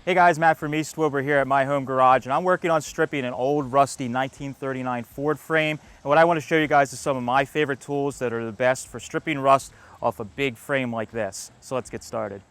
Hey guys, Matt from Eastwood. We're here at my home garage and I'm working on stripping an old rusty 1939 Ford frame. And what I want to show you guys is some of my favorite tools that are the best for stripping rust off a big frame like this. So let's get started.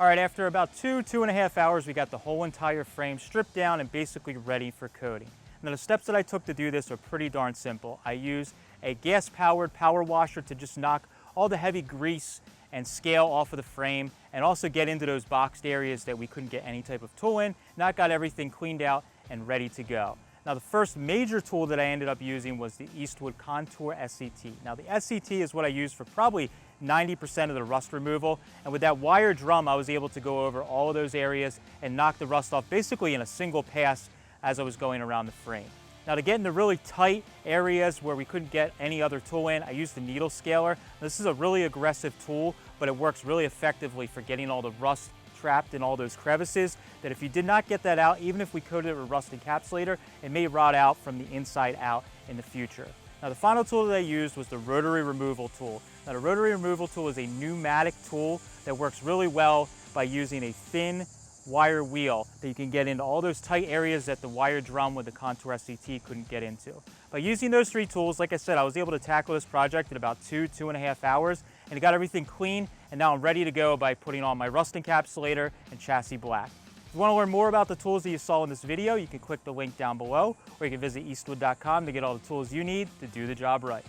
All right, after about two and a half hours, we got the whole entire frame stripped down and basically ready for coating. Now the steps that I took to do this are pretty darn simple. I used a gas-powered power washer to just knock all the heavy grease and scale off of the frame and also get into those boxed areas that we couldn't get any type of tool in. Now I got everything cleaned out and ready to go. Now the first major tool that I ended up using was the Eastwood CONTOUR SCT. Now the SCT is what I use for probably 90% of the rust removal, and with that wire drum I was able to go over all of those areas and knock the rust off basically in a single pass as I was going around the frame. Now to get into really tight areas where we couldn't get any other tool in, I used the needle scaler. This is a really aggressive tool, but it works really effectively for getting all the rust trapped in all those crevices that if you did not get that out, even if we coated it with Rust Encapsulator, it may rot out from the inside out in the future. Now the final tool that I used was the rotary removal tool. Now the rotary removal tool is a pneumatic tool that works really well by using a thin wire wheel that you can get into all those tight areas that the wire drum with the CONTOUR SCT couldn't get into. By using those three tools, like I said, I was able to tackle this project in about two and a half hours, and I got everything clean, and now I'm ready to go by putting on my Rust Encapsulator and chassis black. If you want to learn more about the tools that you saw in this video, you can click the link down below, or you can visit eastwood.com to get all the tools you need to do the job right.